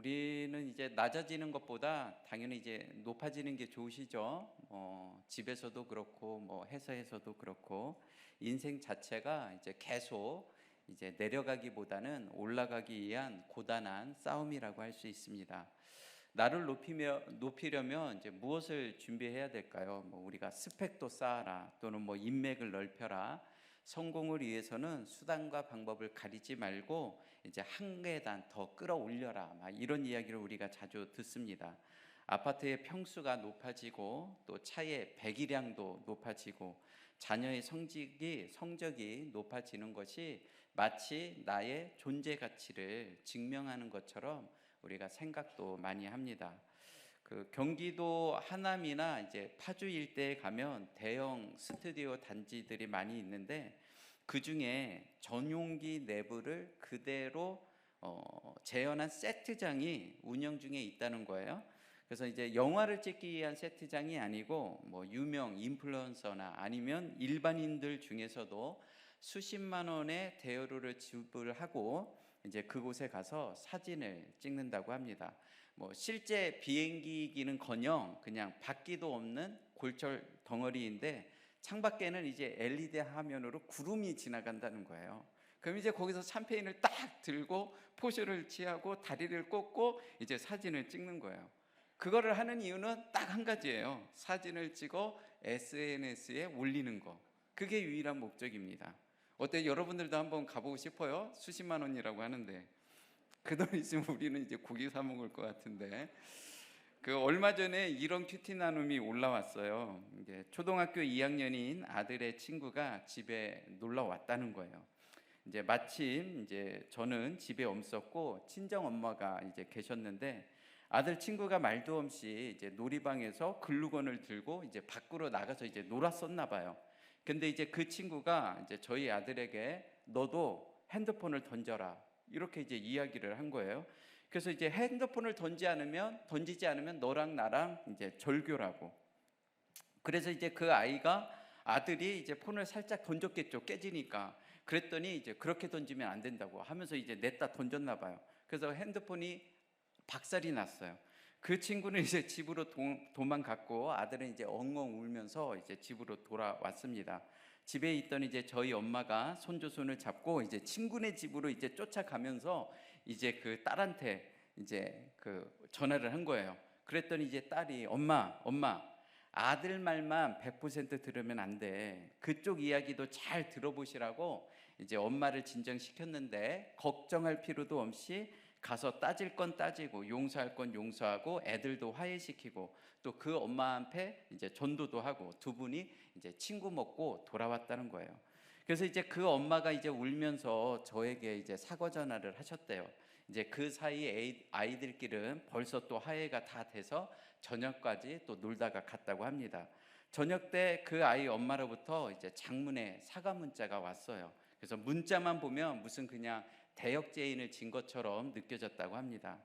우리는 이제 낮아지는 것보다 당연히 이제 높아지는 게 좋으시죠. 집에서도 그렇고 뭐 회사에서도 그렇고 인생 자체가 이제 계속 이제 내려가기보다는 올라가기 위한 고단한 싸움이라고 할 수 있습니다. 나를 높이려면 이제 무엇을 준비해야 될까요? 뭐 우리가 스펙도 쌓아라, 또는 뭐 인맥을 넓혀라. 성공을 위해서는 수단과 방법을 가리지 말고 이제 한 계단 더 끌어올려라, 막 이런 이야기를 우리가 자주 듣습니다. 아파트의 평수가 높아지고 또 차의 배기량도 높아지고 자녀의 성적이 높아지는 것이 마치 나의 존재 가치를 증명하는 것처럼 우리가 생각도 많이 합니다. 그 경기도 하남이나 이제 파주 일대에 가면 대형 스튜디오 단지들이 많이 있는데, 그 중에 전용기 내부를 그대로 재현한 세트장이 운영 중에 있다는 거예요. 그래서 이제 영화를 찍기 위한 세트장이 아니고 뭐 유명 인플루언서나 아니면 일반인들 중에서도 수십만 원의 대여료를 지불하고 이제 그곳에 가서 사진을 찍는다고 합니다. 뭐 실제 비행기기는커녕 그냥 바퀴도 없는 골절 덩어리인데 창밖에는 이제 LED 화면으로 구름이 지나간다는 거예요. 그럼 이제 거기서 샴페인을 딱 들고 포즈를 취하고 다리를 꽂고 이제 사진을 찍는 거예요. 그거를 하는 이유는 딱 한 가지예요. 사진을 찍어 SNS에 올리는 거. 그게 유일한 목적입니다. 어때? 여러분들도 한번 가보고 싶어요? 수십만 원이라고 하는데 그 돈 있으면 우리는 이제 고기 사 먹을 것 같은데. 그 얼마 전에 이런 큐티 나눔이 올라왔어요. 이제 초등학교 2학년인 아들의 친구가 집에 놀러 왔다는 거예요. 이제 마침 이제 저는 집에 없었고 친정 엄마가 이제 계셨는데, 아들 친구가 말도 없이 이제 놀이방에서 글루건을 들고 이제 밖으로 나가서 이제 놀았었나 봐요. 근데 이제 그 친구가 이제 저희 아들에게 너도 핸드폰을 던져라, 이렇게 이제 이야기를 한 거예요. 그래서 이제 핸드폰을 던지지 않으면 너랑 나랑 이제 절교라고. 그래서 이제 그 아들이 이제 폰을 살짝 던졌겠죠, 깨지니까. 그랬더니 이제 그렇게 던지면 안 된다고 하면서 이제 냈다 던졌나 봐요. 그래서 핸드폰이 박살이 났어요. 그 친구는 이제 집으로 도망갔고 아들은 이제 엉엉 울면서 이제 집으로 돌아왔습니다. 집에 있던 이제 저희 엄마가 손을 잡고 이제 친구네 집으로 이제 쫓아가면서 이제 그 딸한테 이제 그 전화를 한 거예요. 그랬더니 이제 딸이 엄마 아들 말만 100% 들으면 안 돼. 그쪽 이야기도 잘 들어보시라고 이제 엄마를 진정시켰는데, 걱정할 필요도 없이 가서 따질 건 따지고 용서할 건 용서하고 애들도 화해시키고 또 그 엄마 앞에 이제 전도도 하고 두 분이 이제 친구 먹고 돌아왔다는 거예요. 그래서 이제 그 엄마가 이제 울면서 저에게 이제 사과 전화를 하셨대요. 이제 그 사이 아이들끼리는 벌써 또 화해가 다 돼서 저녁까지 또 놀다가 갔다고 합니다. 저녁 때 그 아이 엄마로부터 이제 장문의 사과 문자가 왔어요. 그래서 문자만 보면 무슨 그냥 대역죄인을 진 것처럼 느껴졌다고 합니다.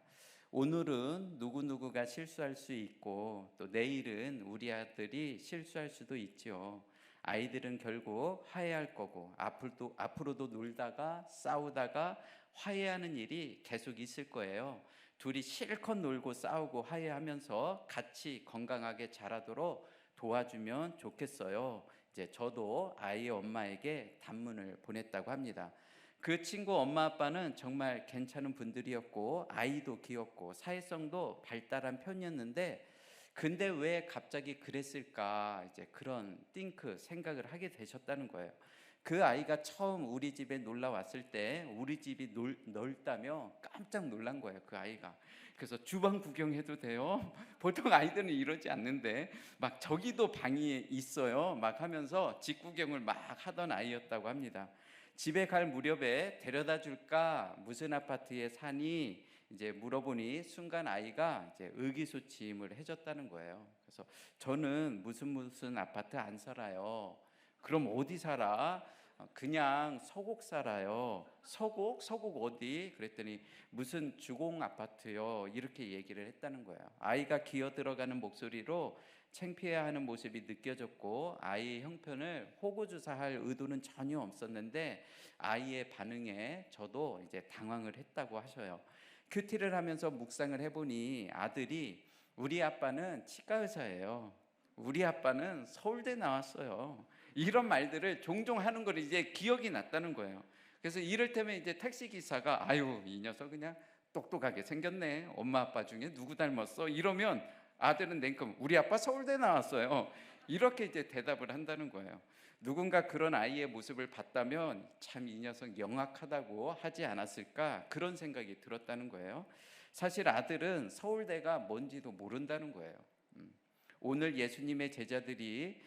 오늘은 누구누구가 실수할 수 있고 또 내일은 우리 아들이 실수할 수도 있죠. 아이들은 결국 화해할 거고 앞으로도 놀다가 싸우다가 화해하는 일이 계속 있을 거예요. 둘이 실컷 놀고 싸우고 화해하면서 같이 건강하게 자라도록 도와주면 좋겠어요. 이제 저도 아이의 엄마에게 단문을 보냈다고 합니다. 그 친구 엄마 아빠는 정말 괜찮은 분들이었고 아이도 귀엽고 사회성도 발달한 편이었는데, 근데 왜 갑자기 그랬을까, 이제 그런 생각을 하게 되셨다는 거예요. 그 아이가 처음 우리 집에 놀러 왔을 때 우리 집이 넓다며 깜짝 놀란 거예요, 그 아이가. 그래서 주방 구경해도 돼요? 보통 아이들은 이러지 않는데 막 저기도 방이 있어요 막 하면서 집 구경을 막 하던 아이였다고 합니다. 집에 갈 무렵에 데려다 줄까, 무슨 아파트에 사니 이제 물어보니 순간 아이가 이제 의기소침을 해줬다는 거예요. 그래서 저는 무슨 아파트 안 살아요. 그럼 어디 살아? 그냥 서곡 살아요. 서곡 어디? 그랬더니 무슨 주공 아파트요, 이렇게 얘기를 했다는 거예요. 아이가 기어 들어가는 목소리로 창피해하는 모습이 느껴졌고 아이의 형편을 호구조사할 의도는 전혀 없었는데 아이의 반응에 저도 이제 당황을 했다고 하셔요. 큐티를 하면서 묵상을 해보니 아들이 우리 아빠는 치과 의사예요. 우리 아빠는 서울대 나왔어요. 이런 말들을 종종 하는 걸 이제 기억이 났다는 거예요. 그래서 이를테면 이제 택시 기사가 아유 이 녀석 그냥 똑똑하게 생겼네. 엄마 아빠 중에 누구 닮았어? 이러면 아들은 냉큼 우리 아빠 서울대 나왔어요. 이렇게 이제 대답을 한다는 거예요. 누군가 그런 아이의 모습을 봤다면 참 이 녀석 영악하다고 하지 않았을까 그런 생각이 들었다는 거예요. 사실 아들은 서울대가 뭔지도 모른다는 거예요. 오늘 예수님의 제자들이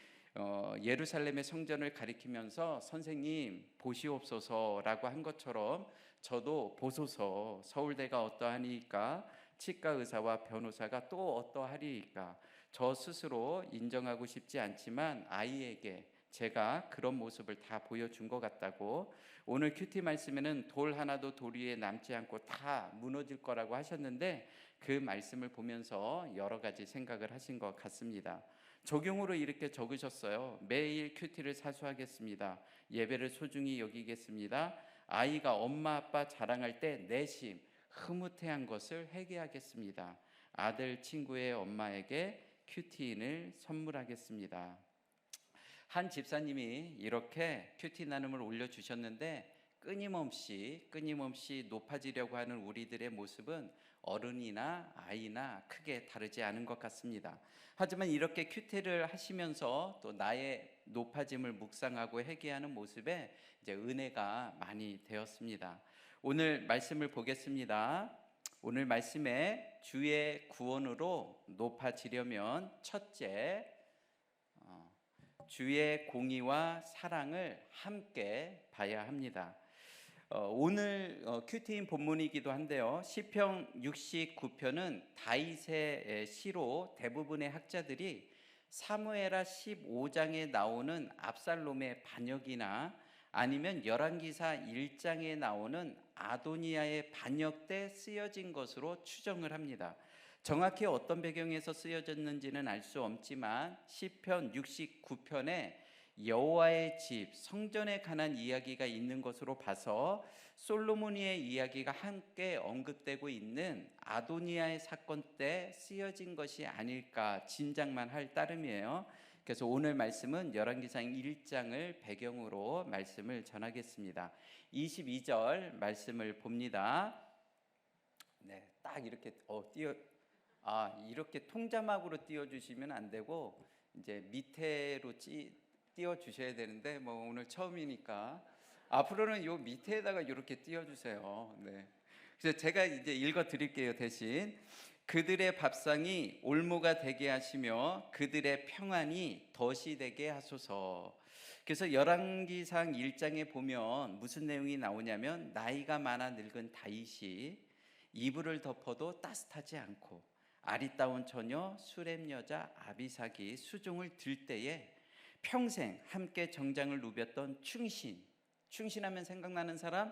예루살렘의 성전을 가리키면서 선생님 보시옵소서라고 한 것처럼 저도 보소서 서울대가 어떠하니까 치과 의사와 변호사가 또 어떠하리이까 저 스스로 인정하고 싶지 않지만 아이에게 제가 그런 모습을 다 보여준 것 같다고 오늘 큐티 말씀에는 돌 하나도 돌 위에 남지 않고 다 무너질 거라고 하셨는데 그 말씀을 보면서 여러 가지 생각을 하신 것 같습니다. 적용으로 이렇게 적으셨어요. 매일 큐티를 사수하겠습니다. 예배를 소중히 여기겠습니다. 아이가 엄마 아빠 자랑할 때 내심 흐뭇해한 것을 회개하겠습니다. 아들 친구의 엄마에게 큐티인을 선물하겠습니다. 한 집사님이 이렇게 큐티 나눔을 올려주셨는데 끊임없이 높아지려고 하는 우리들의 모습은 어른이나 아이나 크게 다르지 않은 것 같습니다. 하지만 이렇게 큐티를 하시면서 또 나의 높아짐을 묵상하고 회개하는 모습에 이제 은혜가 많이 되었습니다. 오늘 말씀을 보겠습니다. 오늘 말씀에 주의 구원으로 높아지려면 첫째, 주의 공의와 사랑을 함께 봐야 합니다. 오늘 큐티인 본문이기도 한데요. 시편 69편은 다윗의 시로 대부분의 학자들이 사무엘하 15장에 나오는 압살롬의 반역이나 아니면 열왕기사 1장에 나오는 아도니아의 반역 때 쓰여진 것으로 추정을 합니다. 정확히 어떤 배경에서 쓰여졌는지는 알 수 없지만 시편 69편에 여호와의 집 성전에 관한 이야기가 있는 것으로 봐서 솔로몬의 이야기가 함께 언급되고 있는 아도니아의 사건 때 쓰여진 것이 아닐까 짐작만 할 따름이에요. 그래서 오늘 말씀은 열왕기상 1장을 배경으로 말씀을 전하겠습니다. 22절 말씀을 봅니다. 네, 딱 이렇게 이렇게 통자막으로 띄워주시면 안 되고 이제 밑에로 띄워주셔야 되는데 오늘 처음이니까 앞으로는 요 밑에다가 이렇게 띄워주세요. 네. 그래서 제가 이제 읽어드릴게요. 대신 그들의 밥상이 올무가 되게 하시며 그들의 평안이 덫이 되게 하소서. 그래서 열왕기상 1장에 보면 무슨 내용이 나오냐면 나이가 많아 늙은 다윗이 이불을 덮어도 따뜻하지 않고 아리따운 처녀 수렘 여자 아비삭이 수종을 들 때에 평생 함께 정장을 누볐던 충신하면 생각나는 사람?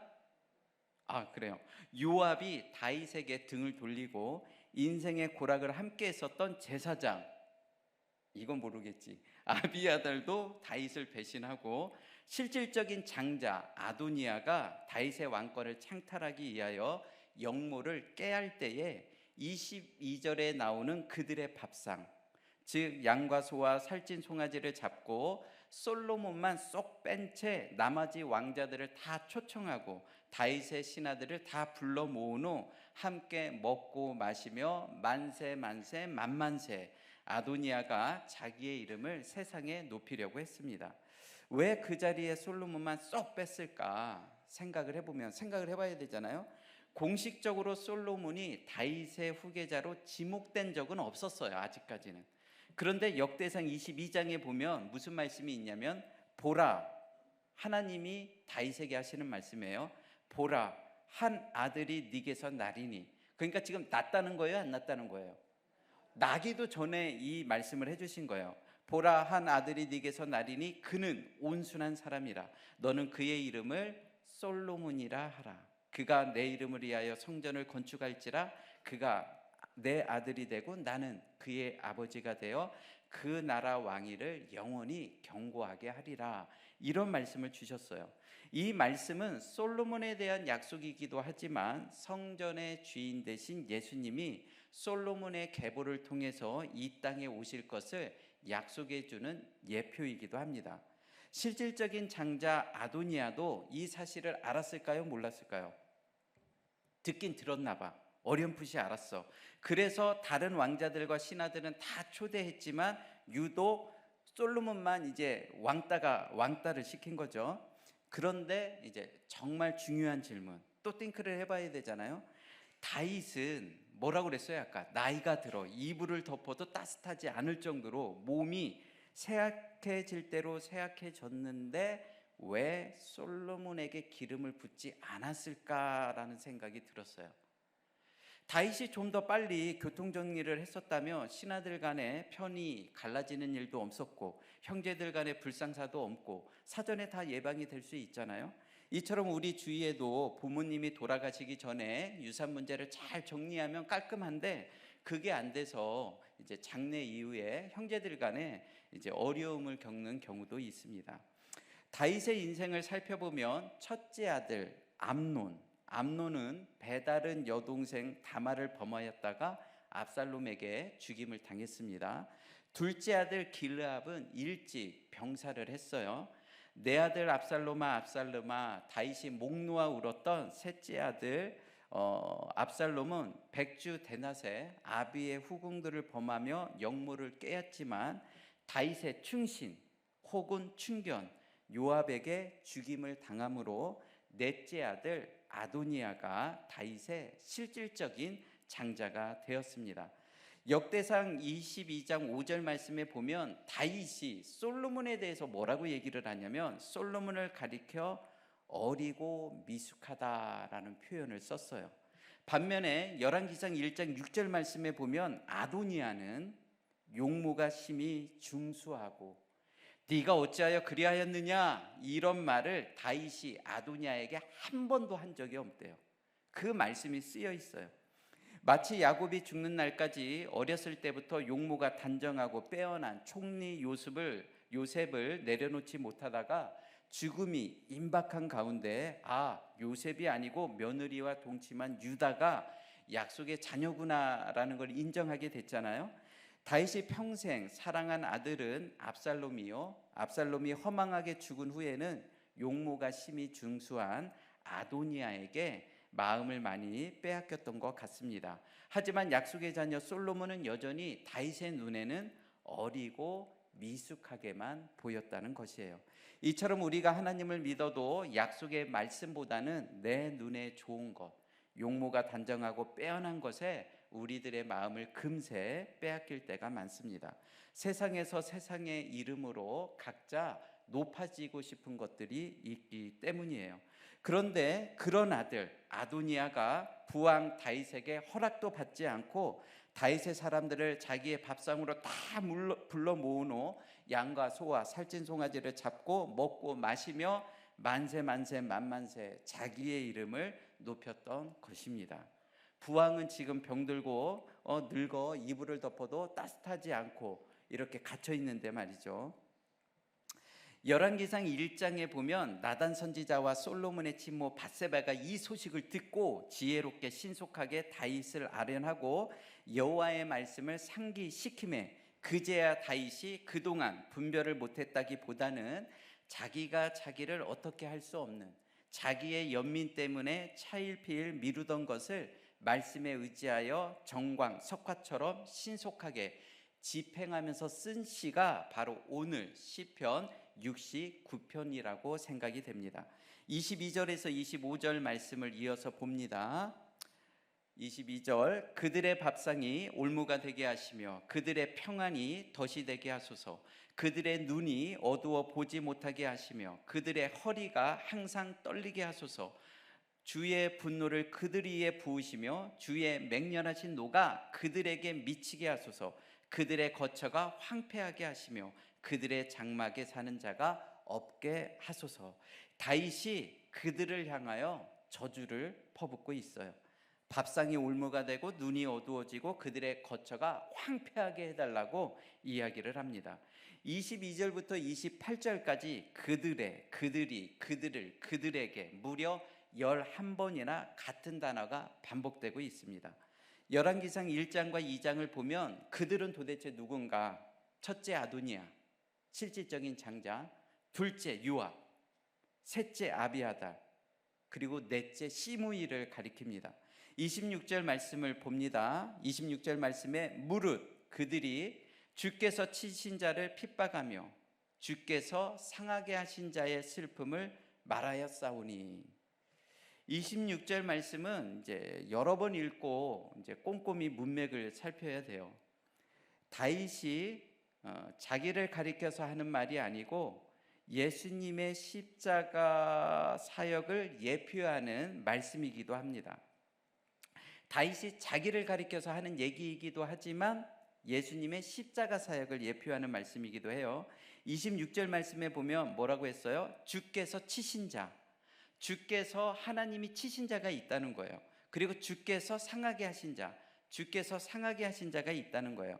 그래요. 요압이 다윗에게 등을 돌리고 인생의 고락을 함께 했었던 제사장, 이건 모르겠지. 아비아달도 다윗을 배신하고 실질적인 장자 아도니아가 다윗의 왕권을 창탈하기 위하여 역모를 깨할 때에 22절에 나오는 그들의 밥상, 즉 양과 소와 살찐 송아지를 잡고 솔로몬만 쏙 뺀 채 나머지 왕자들을 다 초청하고 다윗의 신하들을 다 불러 모은 후 함께 먹고 마시며 만세 만세 아도니아가 자기의 이름을 세상에 높이려고 했습니다. 왜 그 자리에 솔로몬만 쏙 뺐을까 생각을 해봐야 되잖아요. 공식적으로 솔로몬이 다윗의 후계자로 지목된 적은 없었어요. 아직까지는. 그런데 역대상 22장에 보면 무슨 말씀이 있냐면 보라, 하나님이 다윗에게 하시는 말씀이에요. 보라, 한 아들이 네게서 나리니. 그러니까 지금 낳았다는 거예요, 안 낳았다는 거예요? 나기도 전에 이 말씀을 해주신 거예요. 보라, 한 아들이 네게서 나리니 그는 온순한 사람이라. 너는 그의 이름을 솔로몬이라 하라. 그가 내 이름을 위하여 성전을 건축할지라. 그가 내 아들이 되고 나는 그의 아버지가 되어 그 나라 왕위를 영원히 경고하게 하리라. 이런 말씀을 주셨어요. 이 말씀은 솔로몬에 대한 약속이기도 하지만 성전의 주인 되신 예수님이 솔로몬의 계보를 통해서 이 땅에 오실 것을 약속해 주는 예표이기도 합니다. 실질적인 장자 아도니아도 이 사실을 알았을까요? 몰랐을까요? 듣긴 들었나 봐. 어렴풋이 알았어. 그래서 다른 왕자들과 신하들은 다 초대했지만 유독 솔로몬만 이제 왕따를 시킨 거죠. 그런데 이제 정말 중요한 질문, 또 띵크를 해봐야 되잖아요. 다윗은 뭐라고 그랬어요? 아까 나이가 들어 이불을 덮어도 따뜻하지 않을 정도로 몸이 쇠약해질 대로 쇠약해졌는데 왜 솔로몬에게 기름을 붓지 않았을까라는 생각이 들었어요. 다윗이 좀 더 빨리 교통정리를 했었다면 신하들 간에 편이 갈라지는 일도 없었고 형제들 간에 불상사도 없고 사전에 다 예방이 될 수 있잖아요. 이처럼 우리 주위에도 부모님이 돌아가시기 전에 유산 문제를 잘 정리하면 깔끔한데 그게 안 돼서 이제 장례 이후에 형제들 간에 이제 어려움을 겪는 경우도 있습니다. 다윗의 인생을 살펴보면 첫째 아들 암논은 배다른 여동생 다말을 범하였다가 압살롬에게 죽임을 당했습니다. 둘째 아들 길르압은 일찍 병사를 했어요. 내 아들 압살롬아 다윗이 목 놓아 울었던 셋째 아들 압살롬은 백주 대낮에 아비의 후궁들을 범하며 역모를 깨었지만 다윗의 충신 혹은 충견 요압에게 죽임을 당함으로 넷째 아들 아도니아가 다윗의 실질적인 장자가 되었습니다. 역대상 22장 5절 말씀에 보면 다윗이 솔로몬에 대해서 뭐라고 얘기를 하냐면 솔로몬을 가리켜 어리고 미숙하다라는 표현을 썼어요. 반면에 열왕기상 1장 6절 말씀에 보면 아도니아는 용모가 심히 중수하고 네가 어찌하여 그리하였느냐 이런 말을 다윗이 아도니아에게 한 번도 한 적이 없대요. 그 말씀이 쓰여 있어요. 마치 야곱이 죽는 날까지 어렸을 때부터 용모가 단정하고 빼어난 총리 요셉을 내려놓지 못하다가 죽음이 임박한 가운데 요셉이 아니고 며느리와 동침한 유다가 약속의 자녀구나라는 걸 인정하게 됐잖아요. 다윗이 평생 사랑한 아들은 압살롬이요, 압살롬이 허망하게 죽은 후에는 용모가 심히 중수한 아도니아에게 마음을 많이 빼앗겼던 것 같습니다. 하지만 약속의 자녀 솔로몬은 여전히 다윗의 눈에는 어리고 미숙하게만 보였다는 것이에요. 이처럼 우리가 하나님을 믿어도 약속의 말씀보다는 내 눈에 좋은 것, 용모가 단정하고 빼어난 것에 우리들의 마음을 금세 빼앗길 때가 많습니다. 세상에서 세상의 이름으로 각자 높아지고 싶은 것들이 있기 때문이에요. 그런데 그런 아들 아도니아가 부왕 다윗에게 허락도 받지 않고 다윗의 사람들을 자기의 밥상으로 다 불러 모으노 양과 소와 살찐 송아지를 잡고 먹고 마시며 만세 만만세 자기의 이름을 높였던 것입니다. 부왕은 지금 병들고 늙어 이불을 덮어도 따뜻하지 않고 이렇게 갇혀 있는데 말이죠. 열왕기상 1장에 보면 나단 선지자와 솔로몬의 친모 밧세바가 이 소식을 듣고 지혜롭게 신속하게 다윗을 아련하고 여호와의 말씀을 상기시키매 그제야 다윗이 그동안 분별을 못했다기보다는 자기가 자기를 어떻게 할 수 없는 자기의 연민 때문에 차일피일 미루던 것을 말씀에 의지하여 정광 석화처럼 신속하게 집행하면서 쓴 시가 바로 오늘 시편 69편이라고 생각이 됩니다. 22절에서 25절 말씀을 이어서 봅니다. 22절 그들의 밥상이 올무가 되게 하시며 그들의 평안이 덫이 되게 하소서. 그들의 눈이 어두워 보지 못하게 하시며 그들의 허리가 항상 떨리게 하소서. 주의 분노를 그들 위에 부으시며 주의 맹렬하신 노가 그들에게 미치게 하소서. 그들의 거처가 황폐하게 하시며 그들의 장막에 사는 자가 없게 하소서. 다윗이 그들을 향하여 저주를 퍼붓고 있어요. 밥상이 올무가 되고 눈이 어두워지고 그들의 거처가 황폐하게 해달라고 이야기를 합니다. 22절부터 28절까지 그들에게 무려 11번이나 같은 단어가 반복되고 있습니다. 열왕기상 1장과 2장을 보면 그들은 도대체 누군가? 첫째 아도니아, 실질적인 장자, 둘째 요압, 셋째 아비아달, 그리고 넷째 시므이를 가리킵니다. 26절 말씀을 봅니다. 26절 말씀에 무릇 그들이 주께서 치신 자를 핍박하며 주께서 상하게 하신 자의 슬픔을 말하였사오니. 26절 말씀은 이제 여러 번 읽고 이제 꼼꼼히 문맥을 살펴야 돼요. 다윗이 자기를 가리켜서 하는 말이 아니고 예수님의 십자가 사역을 예표하는 말씀이기도 합니다. 다윗이 자기를 가리켜서 하는 얘기이기도 하지만 예수님의 십자가 사역을 예표하는 말씀이기도 해요. 26절 말씀에 보면 뭐라고 했어요? 주께서 치신 자, 주께서 하나님이 치신 자가 있다는 거예요. 그리고 주께서 상하게 하신 자, 주께서 상하게 하신 자가 있다는 거예요.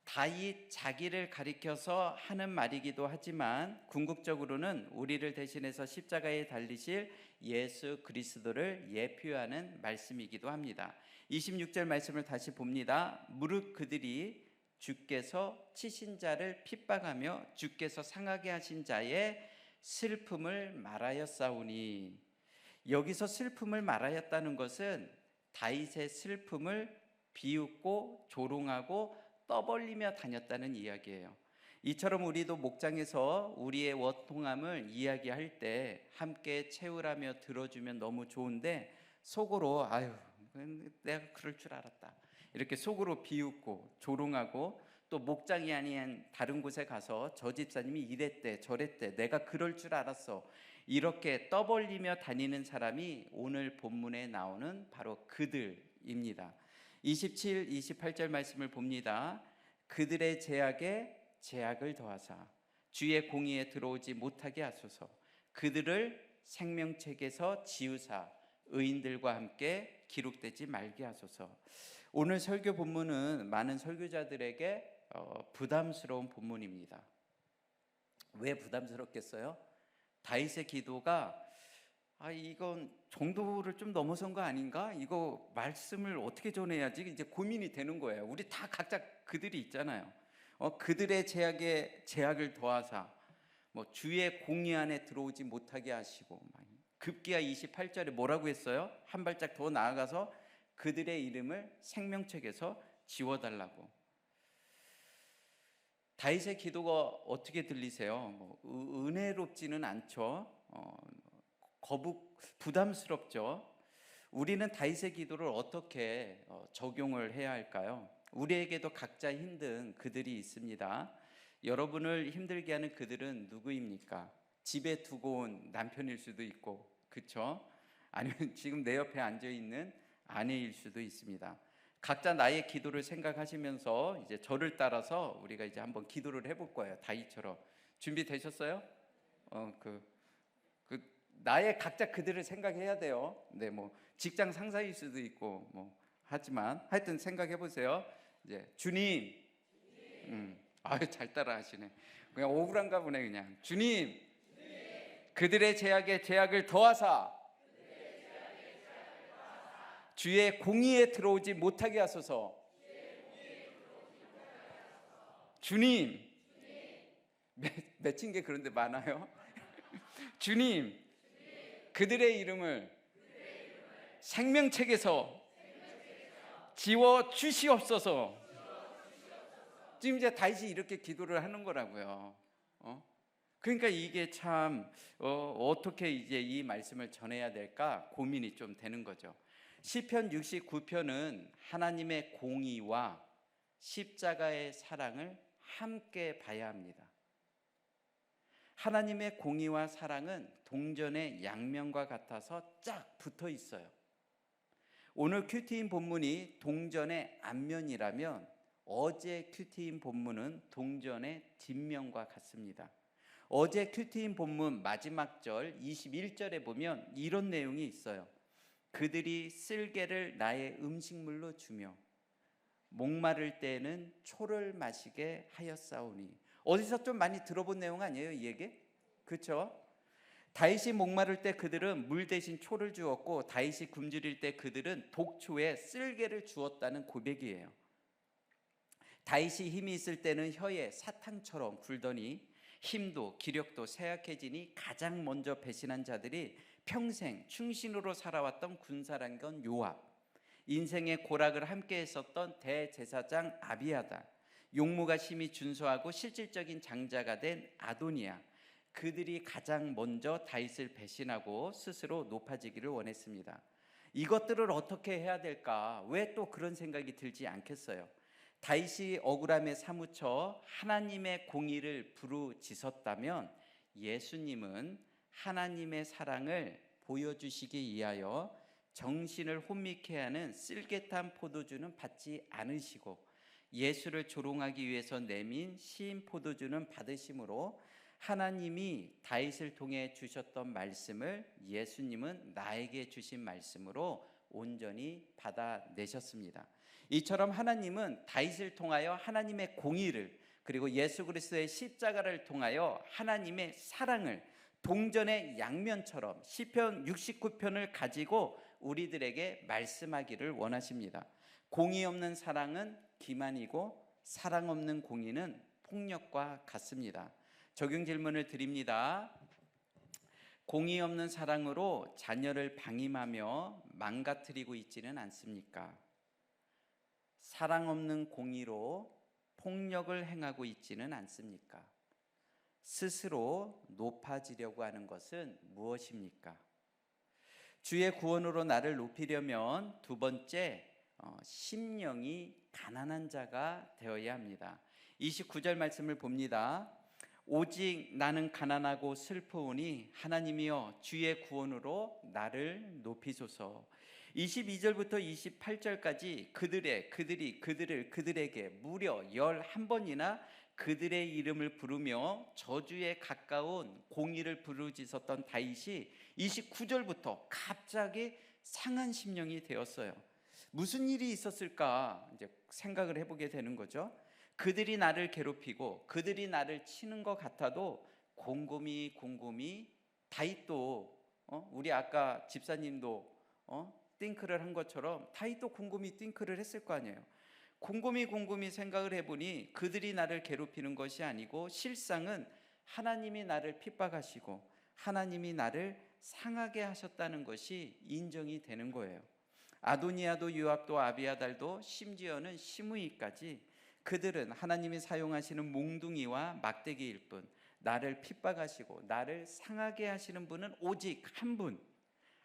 다윗 자기를 가리켜서 하는 말이기도 하지만 궁극적으로는 우리를 대신해서 십자가에 달리실 예수 그리스도를 예표하는 말씀이기도 합니다. 26절 말씀을 다시 봅니다. 무릇 그들이 주께서 치신 자를 핍박하며 주께서 상하게 하신 자의 슬픔을 말하였사오니. 여기서 슬픔을 말하였다는 것은 다윗의 슬픔을 비웃고 조롱하고 떠벌리며 다녔다는 이야기예요. 이처럼 우리도 목장에서 우리의 원통함을 이야기할 때 함께 채우라며 들어주면 너무 좋은데 속으로 아유 내가 그럴 줄 알았다 이렇게 속으로 비웃고 조롱하고, 또 목장이 아닌 다른 곳에 가서 저 집사님이 이랬대 저랬대 내가 그럴 줄 알았어 이렇게 떠벌리며 다니는 사람이 오늘 본문에 나오는 바로 그들입니다. 27, 28절 말씀을 봅니다. 그들의 제약에 제약을 더하사 주의 공의에 들어오지 못하게 하소서. 그들을 생명책에서 지우사 의인들과 함께 기록되지 말게 하소서. 오늘 설교 본문은 많은 설교자들에게 부담스러운 본문입니다. 왜 부담스럽겠어요? 다윗의 기도가 이건 정도를 좀 넘어선 거 아닌가? 이거 말씀을 어떻게 전해야지? 이제 고민이 되는 거예요. 우리 다 각자 그들이 있잖아요. 그들의 제약에 제약을 더하사 주의 공의 안에 들어오지 못하게 하시고, 급기야 28절에 뭐라고 했어요? 한 발짝 더 나아가서 그들의 이름을 생명책에서 지워달라고. 다윗의 기도가 어떻게 들리세요? 은혜롭지는 않죠. 부담스럽죠. 우리는 다윗의 기도를 어떻게 적용을 해야 할까요? 우리에게도 각자 힘든 그들이 있습니다. 여러분을 힘들게 하는 그들은 누구입니까? 집에 두고 온 남편일 수도 있고, 그렇죠? 아니면 지금 내 옆에 앉아있는 아내일 수도 있습니다. 각자 나의 기도를 생각하시면서 이제 저를 따라서 우리가 이제 한번 기도를 해볼 거예요. 다윗처럼. 준비되셨어요? 나의 각자 그들을 생각해야 돼요. 네, 직장 상사일 수도 있고 하지만 하여튼 생각해 보세요. 이제 주님, 잘 따라하시네. 그냥 억울한가 보네 그냥. 주님, 그들의 제약에 제약을 더하사 주의 공의에 들어오지 못하게 하소서. 주님, 맺힌 게 그런데 많아요. 주님, 그들의 이름을 생명책에서 지워 주시옵소서. 지금 이제 다윗이 이렇게 기도를 하는 거라고요. 그러니까 이게 참 어떻게 이제 이 말씀을 전해야 될까 고민이 좀 되는 거죠. 시편 69편은 하나님의 공의와 십자가의 사랑을 함께 봐야 합니다. 하나님의 공의와 사랑은 동전의 양면과 같아서 쫙 붙어 있어요. 오늘 큐티인 본문이 동전의 앞면이라면 어제 큐티인 본문은 동전의 뒷면과 같습니다. 어제 큐티인 본문 마지막 절 21절에 보면 이런 내용이 있어요. 그들이 쓸개를 나의 음식물로 주며 목마를 때에는 초를 마시게 하였사오니. 어디서 좀 많이 들어본 내용 아니에요, 이 얘기? 그렇죠? 다윗이 목마를 때 그들은 물 대신 초를 주었고, 다윗이 굶주릴 때 그들은 독초에 쓸개를 주었다는 고백이에요. 다윗이 힘이 있을 때는 혀에 사탕처럼 굴더니 힘도 기력도 쇠약해지니 가장 먼저 배신한 자들이 평생 충신으로 살아왔던 군사랑건 요압, 인생의 고락을 함께 했었던 대제사장 아비아달, 용무가 심히 준수하고 실질적인 장자가 된 아도니아, 그들이 가장 먼저 다윗을 배신하고 스스로 높아지기를 원했습니다. 이것들을 어떻게 해야 될까? 왜 또 그런 생각이 들지 않겠어요? 다윗이 억울함에 사무쳐 하나님의 공의를 부르짖었다면, 예수님은 하나님의 사랑을 보여주시기 위하여 정신을 혼미케 하는 쓸개탄 포도주는 받지 않으시고, 예수를 조롱하기 위해서 내민 시인 포도주는 받으심으로 하나님이 다윗을 통해 주셨던 말씀을 예수님은 나에게 주신 말씀으로 온전히 받아내셨습니다. 이처럼 하나님은 다윗을 통하여 하나님의 공의를, 그리고 예수 그리스도의 십자가를 통하여 하나님의 사랑을 동전의 양면처럼 시편 69편을 가지고 우리들에게 말씀하기를 원하십니다. 공의 없는 사랑은 기만이고 사랑 없는 공의는 폭력과 같습니다. 적용 질문을 드립니다. 공의 없는 사랑으로 자녀를 방임하며 망가뜨리고 있지는 않습니까? 사랑 없는 공의로 폭력을 행하고 있지는 않습니까? 스스로 높아지려고 하는 것은 무엇입니까? 주의 구원으로 나를 높이려면 두 번째, 심령이 가난한 자가 되어야 합니다. 29절 말씀을 봅니다. 오직 나는 가난하고 슬프오니 하나님이여 주의 구원으로 나를 높이소서. 22절부터 28절까지 그들에게 무려 11번이나 그들의 이름을 부르며 저주에 가까운 공의를 부르짖었던 다윗이 29절부터 갑자기 상한 심령이 되었어요. 무슨 일이 있었을까 이제 생각을 해보게 되는 거죠. 그들이 나를 괴롭히고 그들이 나를 치는 것 같아도 곰곰이 다윗도 우리 아까 집사님도 띵크를 한 것처럼 다윗도 곰곰이 띵크를 했을 거 아니에요. 곰곰이 생각을 해보니 그들이 나를 괴롭히는 것이 아니고 실상은 하나님이 나를 핍박하시고 하나님이 나를 상하게 하셨다는 것이 인정이 되는 거예요. 아도니아도 요압도 아비아달도 심지어는 시므이까지 그들은 하나님이 사용하시는 몽둥이와 막대기일 뿐, 나를 핍박하시고 나를 상하게 하시는 분은 오직 한 분,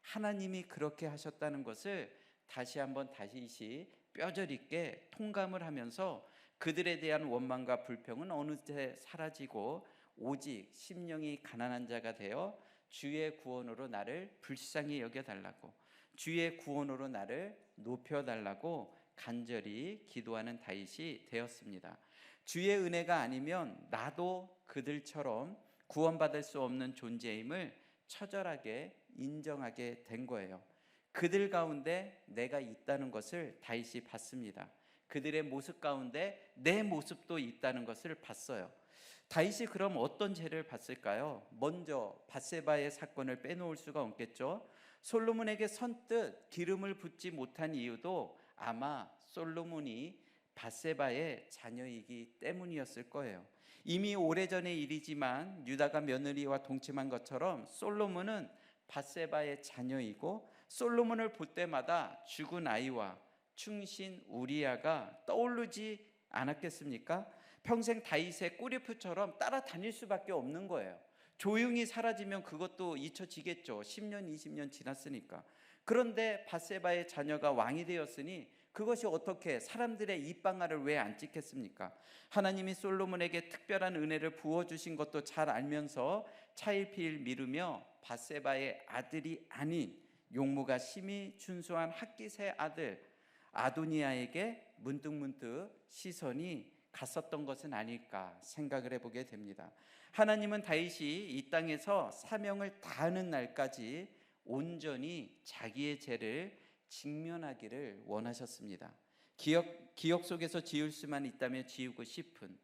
하나님이 그렇게 하셨다는 것을 다시 한번 다윗이 뼈저리게 통감을 하면서 그들에 대한 원망과 불평은 어느새 사라지고 오직 심령이 가난한 자가 되어 주의 구원으로 나를 불쌍히 여겨달라고, 주의 구원으로 나를 높여달라고 간절히 기도하는 다윗이 되었습니다. 주의 은혜가 아니면 나도 그들처럼 구원받을 수 없는 존재임을 처절하게 인정하게 된 거예요. 그들 가운데 내가 있다는 것을 다윗이 봤습니다. 그들의 모습 가운데 내 모습도 있다는 것을 봤어요. 다윗이 그럼 어떤 죄를 봤을까요? 먼저 밧세바의 사건을 빼놓을 수가 없겠죠. 솔로몬에게 선뜻 기름을 붓지 못한 이유도 아마 솔로몬이 밧세바의 자녀이기 때문이었을 거예요. 이미 오래전의 일이지만 유다가 며느리와 동침한 것처럼 솔로몬은 밧세바의 자녀이고, 솔로몬을 볼 때마다 죽은 아이와 충신 우리아가 떠오르지 않았겠습니까? 평생 다윗의 꼬리표처럼 따라다닐 수밖에 없는 거예요. 조용히 사라지면 그것도 잊혀지겠죠. 10년 20년 지났으니까. 그런데 밧세바의 자녀가 왕이 되었으니 그것이 어떻게 사람들의 입방아를 왜 안 찍겠습니까? 하나님이 솔로몬에게 특별한 은혜를 부어주신 것도 잘 알면서 차일피일 미루며 밧세바의 아들이 아닌 용모가 심히 준수한 핫깃의 아들 아도니아에게 문득 시선이 갔었던 것은 아닐까 생각을 해보게 됩니다. 하나님은 다윗이 이 땅에서 사명을 다하는 날까지 온전히 자기의 죄를 직면하기를 원하셨습니다. 기억 속에서 지울 수만 있다면 지우고 싶은,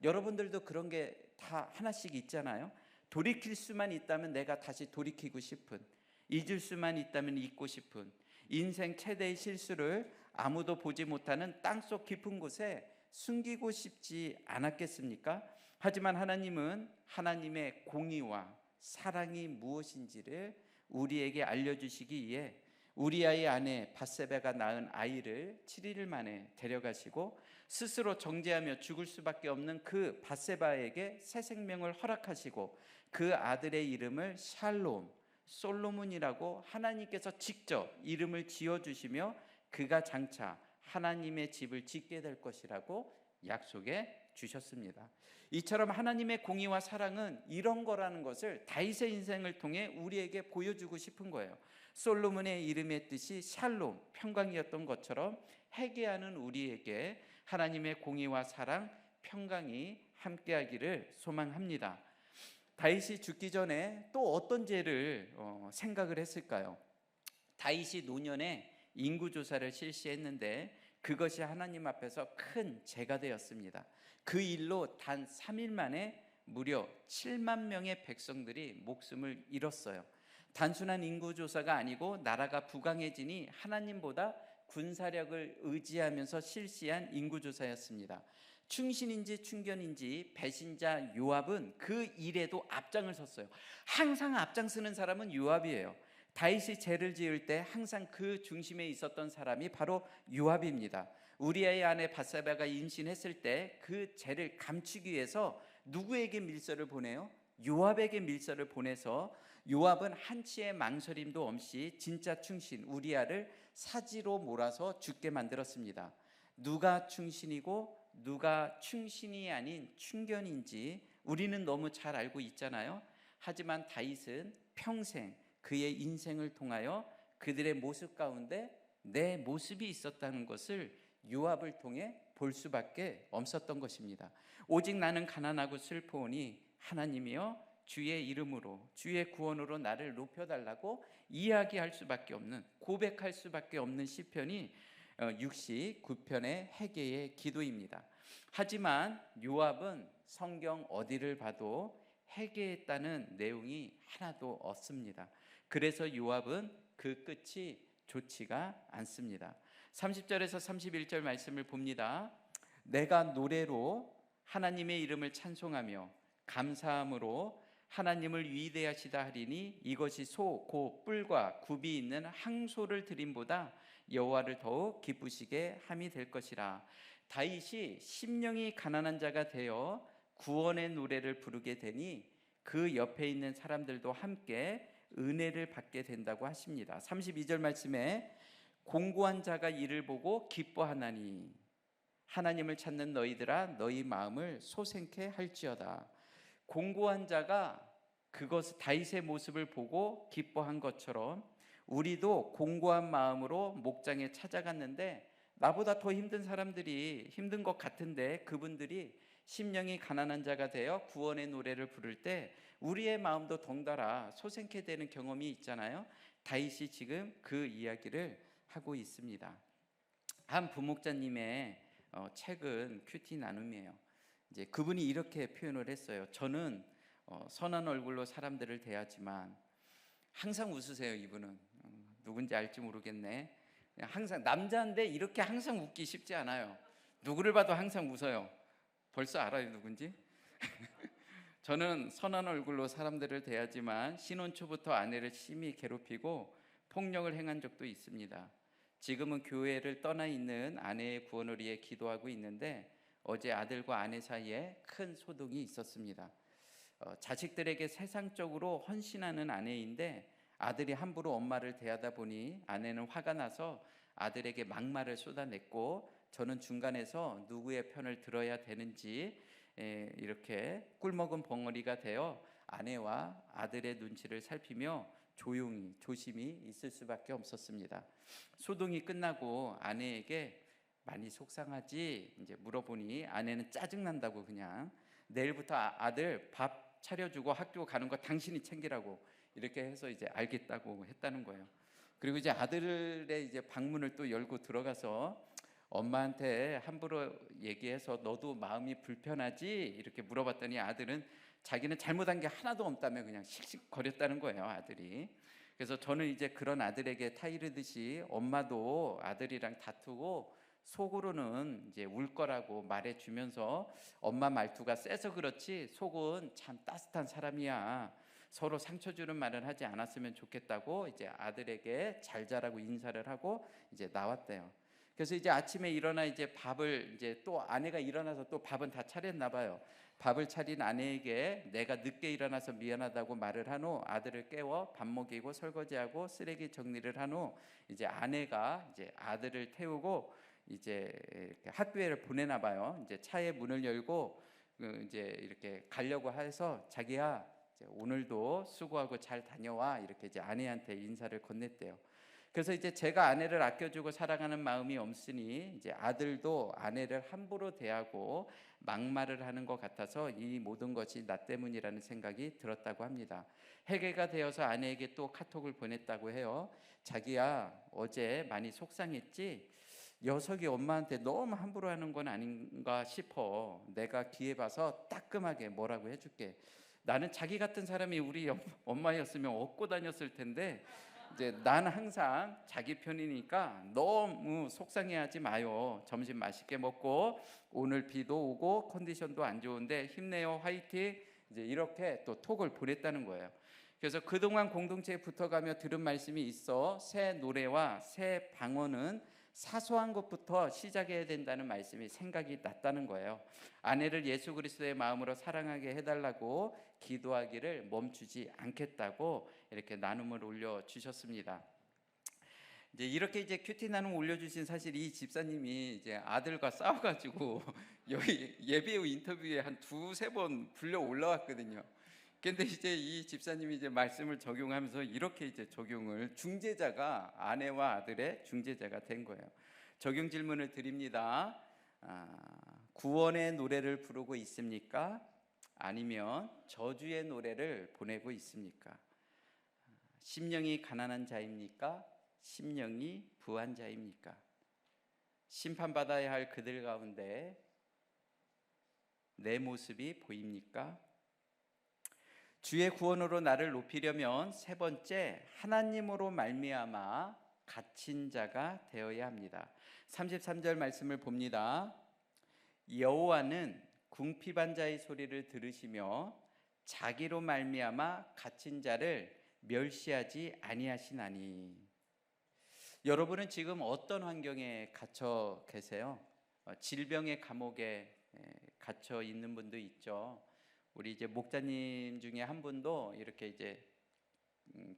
여러분들도 그런 게 다 하나씩 있잖아요. 돌이킬 수만 있다면 내가 다시 돌이키고 싶은, 잊을 수만 있다면 잊고 싶은, 인생 최대의 실수를 아무도 보지 못하는 땅속 깊은 곳에 숨기고 싶지 않았겠습니까? 하지만 하나님은 하나님의 공의와 사랑이 무엇인지를 우리에게 알려주시기 위해 우리아의 아내 밧세바가 낳은 아이를 7일 만에 데려가시고 스스로 정죄하며 죽을 수밖에 없는 그 밧세바에게 새 생명을 허락하시고 그 아들의 이름을 샬롬, 솔로몬이라고 하나님께서 직접 이름을 지어주시며 그가 장차 하나님의 집을 짓게 될 것이라고 약속해 주셨습니다. 이처럼 하나님의 공의와 사랑은 이런 거라는 것을 다윗의 인생을 통해 우리에게 보여주고 싶은 거예요. 솔로몬의 이름의 뜻이 샬롬, 평강이었던 것처럼 회개하는 우리에게 하나님의 공의와 사랑, 평강이 함께하기를 소망합니다. 다윗이 죽기 전에 또 어떤 죄를 생각을 했을까요? 다윗이 노년에 인구조사를 실시했는데 그것이 하나님 앞에서 큰 죄가 되었습니다. 그 일로 단 3일 만에 무려 7만 명의 백성들이 목숨을 잃었어요. 단순한 인구조사가 아니고 나라가 부강해지니 하나님보다 군사력을 의지하면서 실시한 인구조사였습니다. 충신인지 충견인지 배신자 요압은 그 일에도 앞장을 섰어요. 항상 앞장서는 사람은 요압이에요. 다윗이 죄를 지을 때 항상 그 중심에 있었던 사람이 바로 요압입니다. 우리아의 아내 밧세바가 임신했을 때 그 죄를 감추기 위해서 누구에게 밀서를 보내요? 요압에게 밀서를 보내서 요압은 한치의 망설임도 없이 진짜 충신 우리아를 사지로 몰아서 죽게 만들었습니다. 누가 충신이고 누가 충신이 아닌 충견인지 우리는 너무 잘 알고 있잖아요. 하지만 다윗은 평생 그의 인생을 통하여 그들의 모습 가운데 내 모습이 있었다는 것을 요압을 통해 볼 수밖에 없었던 것입니다. 오직 나는 가난하고 슬퍼오니 하나님이여 주의 이름으로 주의 구원으로 나를 높여달라고 이야기할 수밖에 없는, 고백할 수밖에 없는 시편이 69편의 회개의 기도입니다. 하지만 요압은 성경 어디를 봐도 회개했다는 내용이 하나도 없습니다. 그래서 요압은 그 끝이 좋지가 않습니다. 30절에서 31절 말씀을 봅니다. 내가 노래로 하나님의 이름을 찬송하며 감사함으로 하나님을 위대하시다 하리니 이것이 소, 고, 뿔과 굽이 있는 항소를 드림보다 여호와를 더욱 기쁘시게 함이 될 것이라. 다윗이 심령이 가난한 자가 되어 구원의 노래를 부르게 되니 그 옆에 있는 사람들도 함께 은혜를 받게 된다고 하십니다. 32절 말씀에 공고한 자가 이를 보고 기뻐하나니 하나님을 찾는 너희들아 너희 마음을 소생케 할지어다. 공고한 자가 그것 다윗의 모습을 보고 기뻐한 것처럼 우리도 공고한 마음으로 목장에 찾아갔는데 나보다 더 힘든 사람들이 힘든 것 같은데 그분들이 심령이 가난한 자가 되어 구원의 노래를 부를 때 우리의 마음도 덩달아 소생케 되는 경험이 있잖아요. 다윗이 지금 그 이야기를 하고 있습니다. 한 부목자님의 책은 큐티 나눔이에요. 이제 그분이 이렇게 표현을 했어요. 저는 선한 얼굴로 사람들을 대하지만 항상 웃으세요. 이분은 누군지 알지 모르겠네. 항상 남자인데 이렇게 항상 웃기 쉽지 않아요. 누구를 봐도 항상 웃어요. 벌써 알아요 누군지? 저는 선한 얼굴로 사람들을 대하지만 신혼 초부터 아내를 심히 괴롭히고 폭력을 행한 적도 있습니다. 지금은 교회를 떠나 있는 아내의 구원을 위해 기도하고 있는데 어제 아들과 아내 사이에 큰 소동이 있었습니다. 자식들에게 세상적으로 헌신하는 아내인데 아들이 함부로 엄마를 대하다 보니 아내는 화가 나서 아들에게 막말을 쏟아냈고 저는 중간에서 누구의 편을 들어야 되는지 이렇게 꿀먹은 벙어리가 되어 아내와 아들의 눈치를 살피며 조심히 있을 수밖에 없었습니다. 소동이 끝나고 아내에게 많이 속상하지 이제 물어보니 아내는 짜증난다고 그냥 내일부터 아들 밥 차려주고 학교 가는 거 당신이 챙기라고 이렇게 해서 이제 알겠다고 했다는 거예요. 그리고 이제 아들의 이제 방문을 또 열고 들어가서 엄마한테 함부로 얘기해서 너도 마음이 불편하지? 이렇게 물어봤더니 아들은 자기는 잘못한 게 하나도 없다며 그냥 씩씩거렸다는 거예요, 아들이. 그래서 저는 이제 그런 아들에게 타이르듯이 엄마도 아들이랑 다투고 속으로는 이제 울 거라고 말해주면서 엄마 말투가 세서 그렇지 속은 참 따뜻한 사람이야. 서로 상처 주는 말을 하지 않았으면 좋겠다고 이제 아들에게 잘 자라고 인사를 하고 이제 나왔대요. 그래서 이제 아침에 일어나 이제 밥을 이제 또 아내가 일어나서 또 밥은 다 차렸나 봐요. 밥을 차린 아내에게 내가 늦게 일어나서 미안하다고 말을 한 후 아들을 깨워 밥 먹이고 설거지하고 쓰레기 정리를 한 후 이제 아내가 이제 아들을 태우고 이제 학교에 보내나 봐요. 이제 차에 문을 열고 이제 이렇게 가려고 해서 자기야 오늘도 수고하고 잘 다녀와 이렇게 이제 아내한테 인사를 건넸대요. 그래서 이제 제가 아내를 아껴주고 사랑하는 마음이 없으니 이제 아들도 아내를 함부로 대하고 막말을 하는 것 같아서 이 모든 것이 나 때문이라는 생각이 들었다고 합니다. 해결가 되어서 아내에게 또 카톡을 보냈다고 해요. 자기야 어제 많이 속상했지? 녀석이 엄마한테 너무 함부로 하는 건 아닌가 싶어. 내가 기회 봐서 따끔하게 뭐라고 해줄게. 나는 자기 같은 사람이 우리 엄마였으면 업고 다녔을 텐데 이제 난 항상 자기 편이니까 너무 속상해하지 마요. 점심 맛있게 먹고 오늘 비도 오고 컨디션도 안 좋은데 힘내요. 화이팅. 이제 이렇게 또 톡을 보냈다는 거예요. 그래서 그동안 공동체에 붙어가며 들은 말씀이 있어 새 노래와 새 방언은 사소한 것부터 시작해야 된다는 말씀이 생각이 났다는 거예요. 아내를 예수 그리스도의 마음으로 사랑하게 해달라고 기도하기를 멈추지 않겠다고 이렇게 나눔을 올려주셨습니다. 이제 이렇게 이제 큐티 나눔 올려주신 사실 이 집사님이 이제 아들과 싸워가지고 여기 예배 후 인터뷰에 한 두세 번 불려 올라왔거든요. 근데 이제 이 집사님이 이제 말씀을 적용하면서 이렇게 이제 적용을 중재자가 아내와 아들의 중재자가 된 거예요. 적용 질문을 드립니다. 구원의 노래를 부르고 있습니까? 아니면 저주의 노래를 보내고 있습니까? 심령이 가난한 자입니까? 심령이 부한 자입니까? 심판받아야 할 그들 가운데 내 모습이 보입니까? 주의 구원으로 나를 높이려면 세 번째, 하나님으로 말미암아 갇힌 자가 되어야 합니다. 33절 말씀을 봅니다. 여호와는 궁핍한 자의 소리를 들으시며 자기로 말미암아 갇힌 자를 멸시하지 아니하시나니. 여러분은 지금 어떤 환경에 갇혀 계세요? 질병의 감옥에 갇혀 있는 분도 있죠. 우리 이제 목자님 중에 한 분도 이렇게 이제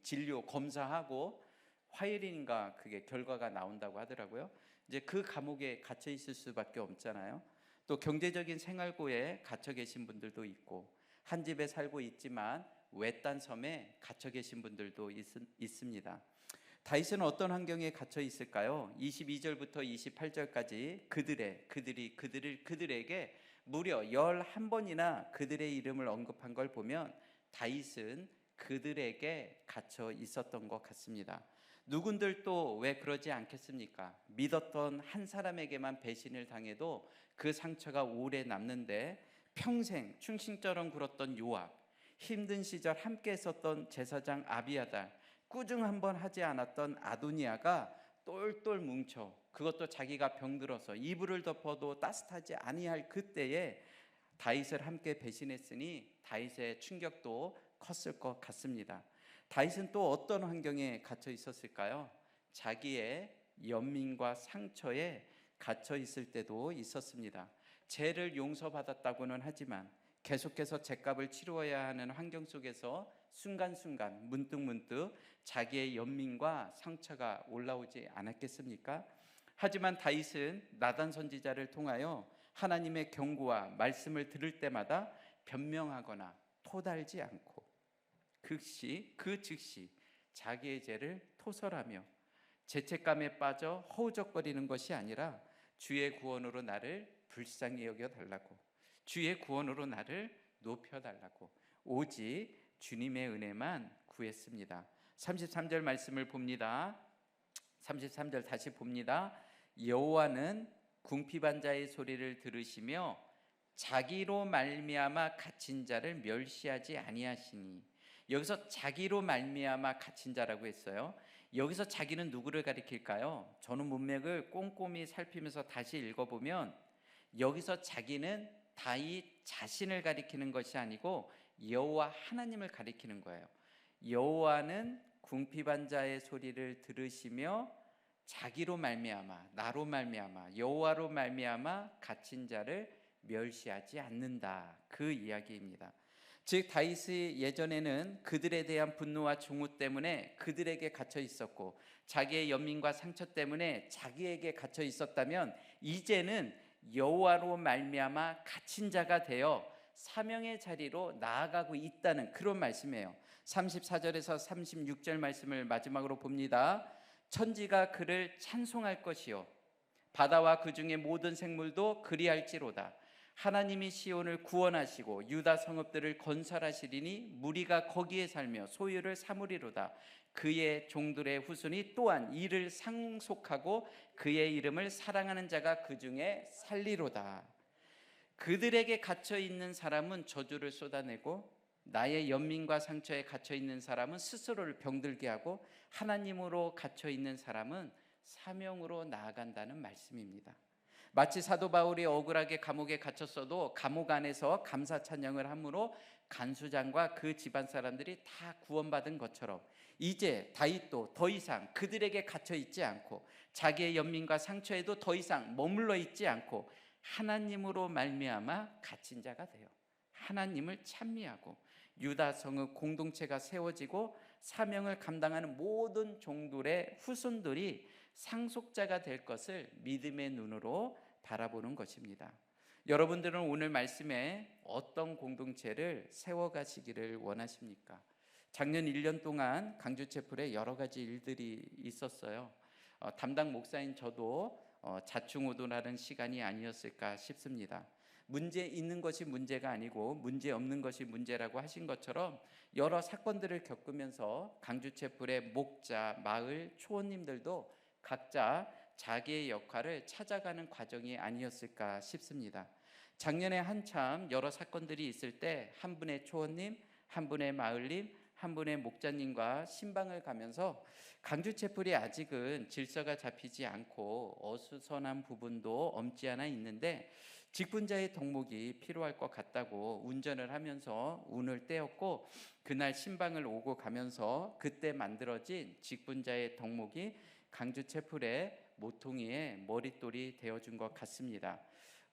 진료 검사하고 화요일인가 그게 결과가 나온다고 하더라고요. 이제 그 감옥에 갇혀 있을 수밖에 없잖아요. 또 경제적인 생활고에 갇혀 계신 분들도 있고 한 집에 살고 있지만 외딴 섬에 갇혀 계신 분들도 있습니다. 다윗은 어떤 환경에 갇혀 있을까요? 22절부터 28절까지 그들에게 무려 11번이나 그들의 이름을 언급한 걸 보면 다윗은 그들에게 갇혀 있었던 것 같습니다. 누군들도 왜 그러지 않겠습니까? 믿었던 한 사람에게만 배신을 당해도 그 상처가 오래 남는데 평생 충신처럼 굴었던 요압, 힘든 시절 함께 있었던 제사장 아비아달, 꾸중 한번 하지 않았던 아도니아가 똘똘 뭉쳐 그것도 자기가 병들어서 이불을 덮어도 따뜻하지 아니할 그때에 다윗을 함께 배신했으니 다윗의 충격도 컸을 것 같습니다. 다윗은 또 어떤 환경에 갇혀 있었을까요? 자기의 연민과 상처에 갇혀 있을 때도 있었습니다. 죄를 용서받았다고는 하지만 계속해서 죄값을 치루어야 하는 환경 속에서 순간순간 문득문득 자기의 연민과 상처가 올라오지 않았겠습니까? 하지만 다윗은 나단 선지자를 통하여 하나님의 경고와 말씀을 들을 때마다 변명하거나 토달지 않고 즉시 자기의 죄를 토설하며 죄책감에 빠져 허우적거리는 것이 아니라 주의 구원으로 나를 불쌍히 여겨달라고, 주의 구원으로 나를 높여달라고, 오직 주님의 은혜만 구했습니다. 33절 말씀을 봅니다. 33절 다시 봅니다. 여호와는 궁핍한 자의 소리를 들으시며 자기로 말미암아 갇힌 자를 멸시하지 아니하시니. 여기서 자기로 말미암아 갇힌 자라고 했어요. 여기서 자기는 누구를 가리킬까요? 저는 문맥을 꼼꼼히 살피면서 다시 읽어보면 여기서 자기는 다윗 자신을 가리키는 것이 아니고 여호와 하나님을 가리키는 거예요. 여호와는 궁핍한 자의 소리를 들으시며 자기로 말미암아, 나로 말미암아, 여호와로 말미암아 갇힌 자를 멸시하지 않는다, 그 이야기입니다. 즉 다윗이 예전에는 그들에 대한 분노와 증오 때문에 그들에게 갇혀 있었고 자기의 연민과 상처 때문에 자기에게 갇혀 있었다면 이제는 여호와로 말미암아 갇힌 자가 되어 사명의 자리로 나아가고 있다는 그런 말씀이에요. 34절에서 36절 말씀을 마지막으로 봅니다. 천지가 그를 찬송할 것이요 바다와 그 중에 모든 생물도 그리할지로다. 하나님이 시온을 구원하시고 유다 성읍들을 건설하시리니 무리가 거기에 살며 소유를 삼으리로다. 그의 종들의 후손이 또한 이를 상속하고 그의 이름을 사랑하는 자가 그 중에 살리로다. 그들에게 갇혀 있는 사람은 저주를 쏟아내고 나의 연민과 상처에 갇혀 있는 사람은 스스로를 병들게 하고 하나님으로 갇혀 있는 사람은 사명으로 나아간다는 말씀입니다. 마치 사도 바울이 억울하게 감옥에 갇혔어도 감옥 안에서 감사 찬양을 함으로 간수장과 그 집안 사람들이 다 구원받은 것처럼 이제 다윗도 더 이상 그들에게 갇혀 있지 않고 자기의 연민과 상처에도 더 이상 머물러 있지 않고 하나님으로 말미암아 갇힌 자가 되어 하나님을 찬미하고 유다 성읍 공동체가 세워지고 사명을 감당하는 모든 종들의 후손들이 상속자가 될 것을 믿음의 눈으로 바라보는 것입니다. 여러분들은 오늘 말씀에 어떤 공동체를 세워가시기를 원하십니까? 작년 1년 동안 강주채플에 여러 가지 일들이 있었어요. 담당 목사인 저도 자충우돌하는 시간이 아니었을까 싶습니다. 문제 있는 것이 문제가 아니고 문제 없는 것이 문제라고 하신 것처럼 여러 사건들을 겪으면서 강주채플의 목자, 마을, 초원님들도 각자 자기의 역할을 찾아가는 과정이 아니었을까 싶습니다. 작년에 한참 여러 사건들이 있을 때 한 분의 초원님, 한 분의 마을님, 한 분의 목자님과 신방을 가면서 강주채플이 아직은 질서가 잡히지 않고 어수선한 부분도 없지 않아 있는데 직분자의 덕목이 필요할 것 같다고 운전을 하면서 운을 떼었고 그날 신방을 오고 가면서 그때 만들어진 직분자의 덕목이 강주채플의 모퉁이의 머릿돌이 되어준 것 같습니다.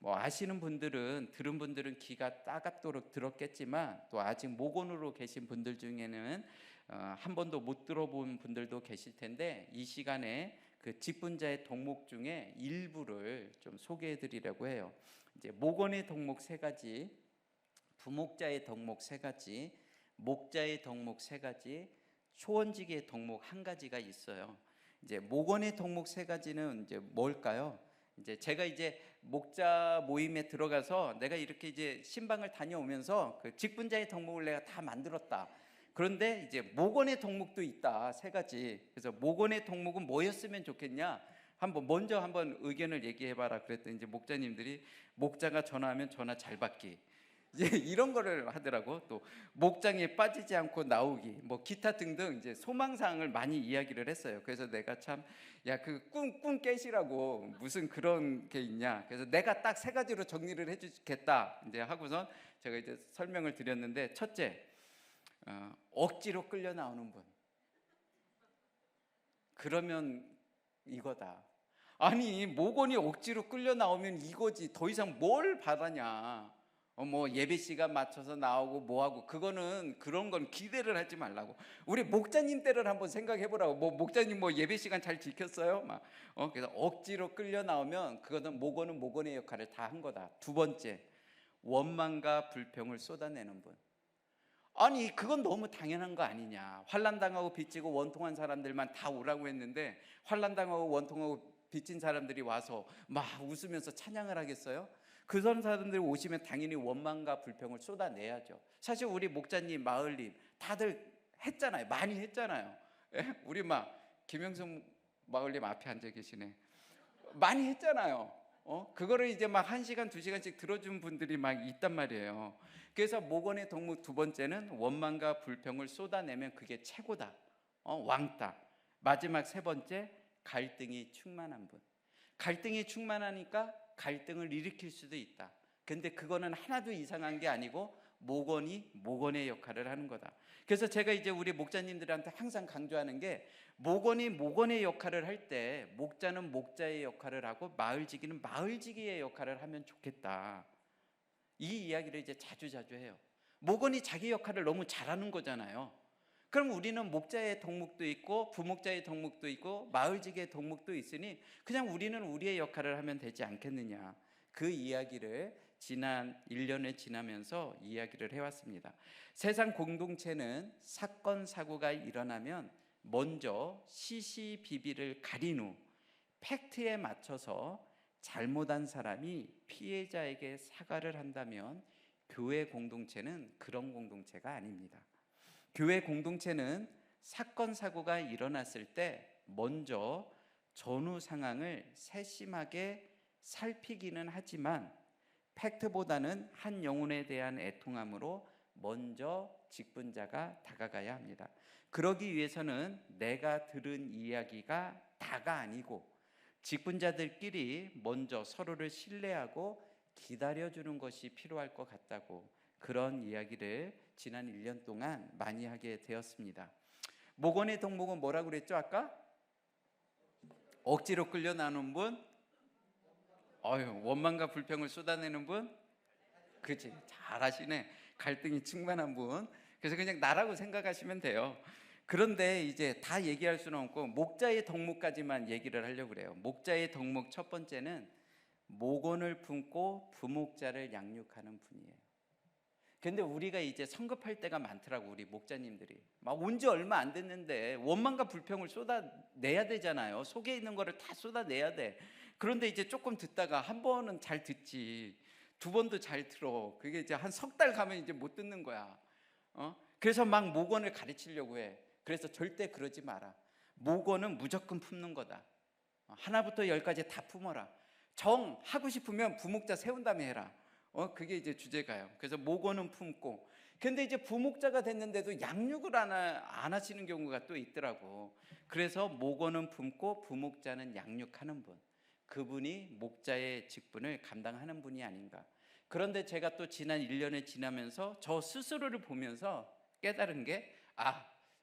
아시는 분들은 들은 분들은 귀가 따갑도록 들었겠지만 또 아직 목원으로 계신 분들 중에는 한 번도 못 들어본 분들도 계실 텐데 이 시간에 그 직분자의 덕목 중에 일부를 좀 소개해 드리려고 해요. 이제 목원의 덕목 3가지, 부목자의 덕목 3가지, 목자의 덕목 3가지, 초원지기의 덕목 1가지가 있어요. 이제 목원의 덕목 3가지는 이제 뭘까요? 이제 제가 이제 목자 모임에 들어가서 내가 이렇게 이제 신방을 다녀오면서 그 직분자의 덕목을 내가 다 만들었다. 그런데 이제 목원의 덕목도 있다, 3가지. 그래서 목원의 덕목은 뭐였으면 좋겠냐? 먼저 한번 의견을 얘기해봐라. 그랬더니 이제 목자님들이 목자가 전화하면 전화 잘 받기. 이제 이런 거를 하더라고. 또 목장에 빠지지 않고 나오기, 기타 등등 이제 소망사항을 많이 이야기를 했어요. 그래서 내가 참 야 그 꿈 깨시라고 무슨 그런 게 있냐. 그래서 내가 딱 3가지로 정리를 해주겠다 이제 하고선 제가 이제 설명을 드렸는데 첫째, 억지로 끌려 나오는 분. 그러면 이거다. 아니 목원이 억지로 끌려 나오면 이거지. 더 이상 뭘 바라냐. 예배 시간 맞춰서 나오고 뭐하고 그거는 그런 건 기대를 하지 말라고. 우리 목자님 때를 한번 생각해 보라고. 목자님 예배 시간 잘 지켰어요? 그래서 억지로 끌려 나오면 그거는 목원의 역할을 다 한 거다. 2번째, 원망과 불평을 쏟아내는 분. 아니 그건 너무 당연한 거 아니냐. 환난당하고 빚지고 원통한 사람들만 다 오라고 했는데 환난당하고 원통하고 빚진 사람들이 와서 막 웃으면서 찬양을 하겠어요? 그런 사람들이 오시면 당연히 원망과 불평을 쏟아내야죠. 사실 우리 목자님, 마을님 다들 했잖아요. 많이 했잖아요. 예? 우리 막 김영성 마을님 앞에 앉아 계시네. 많이 했잖아요. 그거를 이제 막 1시간, 2시간씩 들어준 분들이 막 있단 말이에요. 그래서 목원의 덕목 두 번째는 원망과 불평을 쏟아내면 그게 최고다. 왕따. 마지막 세 번째, 갈등이 충만한 분. 갈등이 충만하니까 갈등을 일으킬 수도 있다. 근데 그거는 하나도 이상한 게 아니고 목원이 목원의 역할을 하는 거다. 그래서 제가 이제 우리 목자님들한테 항상 강조하는 게, 목원이 목원의 역할을 할 때 목자는 목자의 역할을 하고 마을지기는 마을지기의 역할을 하면 좋겠다. 이 이야기를 이제 자주 해요. 목원이 자기 역할을 너무 잘하는 거잖아요. 그럼 우리는 목자의 덕목도 있고 부목자의 덕목도 있고 마을지기의 덕목도 있으니 그냥 우리는 우리의 역할을 하면 되지 않겠느냐. 그 이야기를 지난 1년을 지나면서 이야기를 해왔습니다. 세상 공동체는 사건 사고가 일어나면 먼저 시시비비를 가린 후 팩트에 맞춰서 잘못한 사람이 피해자에게 사과를 한다면 교회 공동체는 그런 공동체가 아닙니다. 교회 공동체는 사건 사고가 일어났을 때 먼저 전후 상황을 세심하게 살피기는 하지만 팩트보다는 한 영혼에 대한 애통함으로 먼저 직분자가 다가가야 합니다. 그러기 위해서는 내가 들은 이야기가 다가 아니고 직분자들끼리 먼저 서로를 신뢰하고 기다려주는 것이 필요할 것 같다고, 그런 이야기를 지난 1년 동안 많이 하게 되었습니다. 목원의 덕목은 뭐라고 그랬죠 아까? 억지로 끌려 나오는 분, 원망과 불평을 쏟아내는 분, 그치, 잘하시네. 갈등이 충만한 분. 그래서 그냥 나라고 생각하시면 돼요. 그런데 이제 다 얘기할 수는 없고 목자의 덕목까지만 얘기를 하려고 그래요. 목자의 덕목 첫 번째는 목원을 품고 부목자를 양육하는 분이에요. 근데 우리가 이제 성급할 때가 많더라고. 우리 목자님들이 막 온 지 얼마 안 됐는데 원망과 불평을 쏟아내야 되잖아요. 속에 있는 거를 다 쏟아내야 돼. 그런데 이제 조금 듣다가 한 번은 잘 듣지, 두 번도 잘 들어. 그게 이제 한 석 달 가면 이제 못 듣는 거야. 그래서 막 목원을 가르치려고 해. 그래서 절대 그러지 마라. 목원은 무조건 품는 거다. 하나부터 10까지 다 품어라. 정 하고 싶으면 부목자 세운 다음에 해라. 그게 이제 주제가요. 그래서 목원은 품고, 근데 이제 부목자가 됐는데도 양육을 안 하시는 경우가 또 있더라고. 그래서 목원은 품고 부목자는 양육하는 분, 그분이 목자의 직분을 감당하는 분이 아닌가. 그런데 제가 또 지난 1년을 지나면서 저 스스로를 보면서 깨달은 게,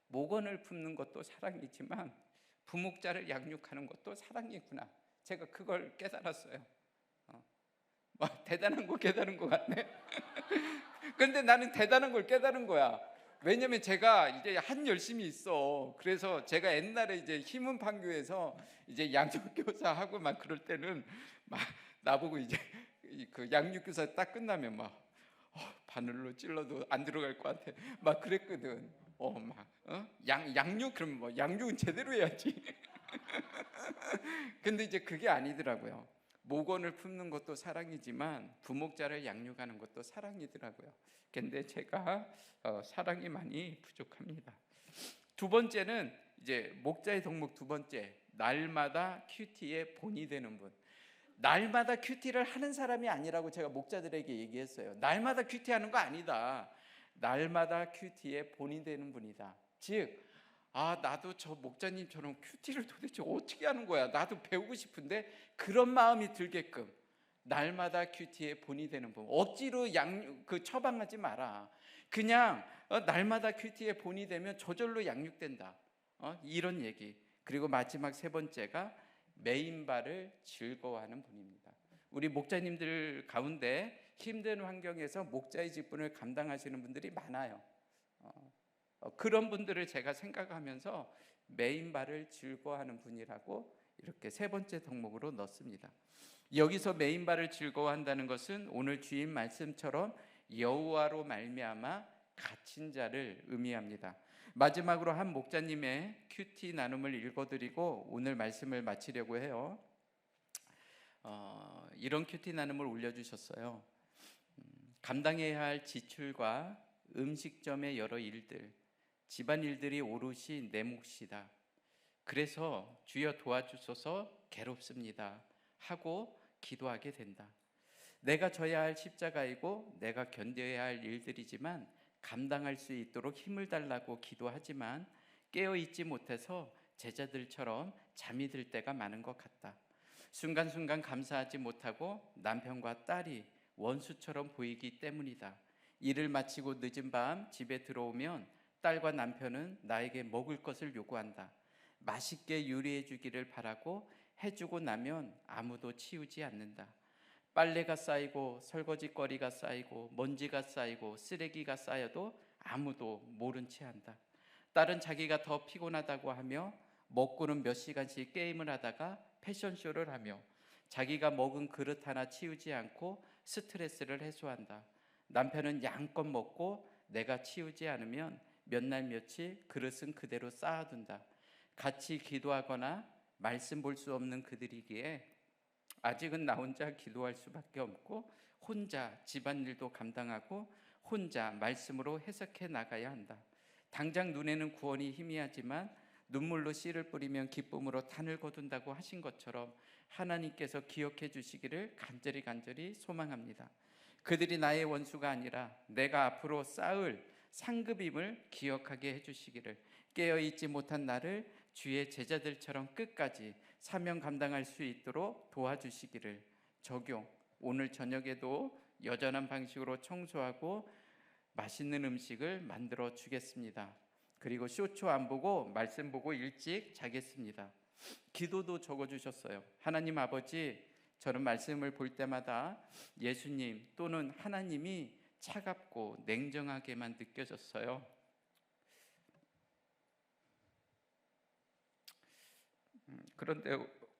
목원을 품는 것도 사랑이지만 부목자를 양육하는 것도 사랑이구나. 제가 그걸 깨달았어요. 대단한 거 깨달은 것 같네. 근데 나는 대단한 걸 깨달은 거야. 왜냐면 제가 이제 한 열심이 있어. 그래서 제가 옛날에 이제 희문 판교에서 이제 양육교사 하고 막 그럴 때는 막 나보고 이제 그 양육교사 딱 끝나면 막 바늘로 찔러도 안 들어갈 것 같아. 막 그랬거든. 양육 그럼 뭐 양육은 제대로 해야지. 근데 이제 그게 아니더라고요. 목원을 품는 것도 사랑이지만 부목자를 양육하는 것도 사랑이더라고요. 근데 제가 사랑이 많이 부족합니다. 두 번째는 이제 목자의 덕목 두 번째, 날마다 큐티의 본이 되는 분. 날마다 큐티를 하는 사람이 아니라고 제가 목자들에게 얘기했어요. 날마다 큐티하는 거 아니다. 날마다 큐티의 본이 되는 분이다. 즉, 나도 저 목자님처럼 큐티를 도대체 어떻게 하는 거야? 나도 배우고 싶은데, 그런 마음이 들게끔 날마다 큐티의 본이 되는 분. 억지로 처방하지 마라. 그냥 날마다 큐티의 본이 되면 저절로 양육된다. 이런 얘기. 그리고 마지막 세 번째가 메인바를 즐거워하는 분입니다. 우리 목자님들 가운데 힘든 환경에서 목자의 직분을 감당하시는 분들이 많아요. 그런 분들을 제가 생각하면서 메인바를 즐거워하는 분이라고 이렇게 세 번째 덕목으로 넣습니다. 여기서 메인바를 즐거워한다는 것은 오늘 주인 말씀처럼 여호와로 말미암아 갇힌 자를 의미합니다. 마지막으로 한 목자님의 큐티 나눔을 읽어드리고 오늘 말씀을 마치려고 해요. 이런 큐티 나눔을 올려주셨어요. 감당해야 할 지출과 음식점의 여러 일들, 집안일들이 오롯이 내 몫이다. 그래서 주여 도와주소서, 괴롭습니다 하고 기도하게 된다. 내가 져야 할 십자가이고 내가 견뎌야 할 일들이지만 감당할 수 있도록 힘을 달라고 기도하지만 깨어있지 못해서 제자들처럼 잠이 들 때가 많은 것 같다. 순간순간 감사하지 못하고 남편과 딸이 원수처럼 보이기 때문이다. 일을 마치고 늦은 밤 집에 들어오면 딸과 남편은 나에게 먹을 것을 요구한다. 맛있게 요리해 주기를 바라고 해주고 나면 아무도 치우지 않는다. 빨래가 쌓이고 설거지거리가 쌓이고 먼지가 쌓이고 쓰레기가 쌓여도 아무도 모른 채 한다. 딸은 자기가 더 피곤하다고 하며 먹고는 몇 시간씩 게임을 하다가 패션쇼를 하며 자기가 먹은 그릇 하나 치우지 않고 스트레스를 해소한다. 남편은 양껏 먹고 내가 치우지 않으면 몇 날 며칠 그릇은 그대로 쌓아둔다. 같이 기도하거나 말씀 볼 수 없는 그들이기에 아직은 나 혼자 기도할 수밖에 없고 혼자 집안일도 감당하고 혼자 말씀으로 해석해 나가야 한다. 당장 눈에는 구원이 희미하지만 눈물로 씨를 뿌리면 기쁨으로 단을 거둔다고 하신 것처럼 하나님께서 기억해 주시기를 간절히 소망합니다. 그들이 나의 원수가 아니라 내가 앞으로 쌓을 상급임을 기억하게 해주시기를, 깨어있지 못한 나를 주의 제자들처럼 끝까지 사명 감당할 수 있도록 도와주시기를. 적용, 오늘 저녁에도 여전한 방식으로 청소하고 맛있는 음식을 만들어 주겠습니다. 그리고 쇼츠 안 보고 말씀 보고 일찍 자겠습니다. 기도도 적어주셨어요. 하나님 아버지, 저는 말씀을 볼 때마다 예수님 또는 하나님이 차갑고 냉정하게만 느껴졌어요.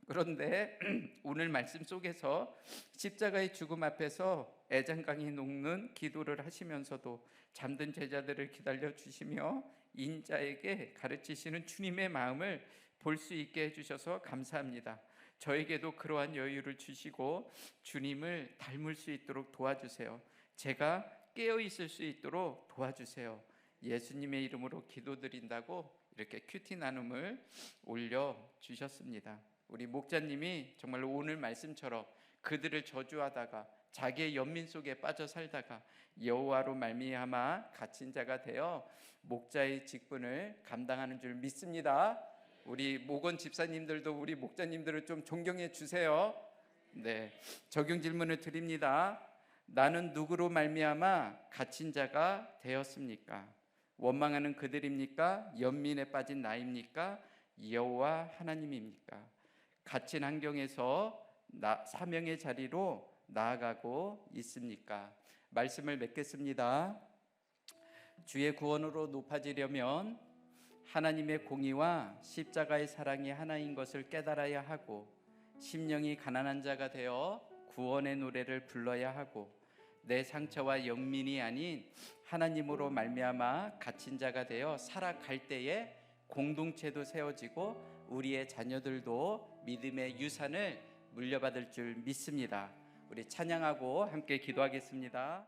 그런데 오늘 말씀 속에서 십자가의 죽음 앞에서 애장강이 녹는 기도를 하시면서도 잠든 제자들을 기다려 주시며 인자에게 가르치시는 주님의 마음을 볼 수 있게 해주셔서 감사합니다. 저에게도 그러한 여유를 주시고 주님을 닮을 수 있도록 도와주세요. 제가 깨어 있을 수 있도록 도와주세요. 예수님의 이름으로 기도드린다고 이렇게 큐티 나눔을 올려주셨습니다. 우리 목자님이 정말 오늘 말씀처럼 그들을 저주하다가 자기의 연민 속에 빠져 살다가 여호와로 말미암아 갇힌 자가 되어 목자의 직분을 감당하는 줄 믿습니다. 우리 목원 집사님들도 우리 목자님들을 좀 존경해 주세요. 네, 적용 질문을 드립니다. 나는 누구로 말미암아 갇힌 자가 되었습니까? 원망하는 그들입니까? 연민에 빠진 나입니까? 여호와 하나님입니까? 갇힌 환경에서 사명의 자리로 나아가고 있습니까? 말씀을 맺겠습니다. 주의 구원으로 높아지려면 하나님의 공의와 십자가의 사랑이 하나인 것을 깨달아야 하고, 심령이 가난한 자가 되어 구원의 노래를 불러야 하고, 내 상처와 연민이 아닌 하나님으로 말미암아 갇힌 자가 되어 살아갈 때에 공동체도 세워지고 우리의 자녀들도 믿음의 유산을 물려받을 줄 믿습니다. 우리 찬양하고 함께 기도하겠습니다.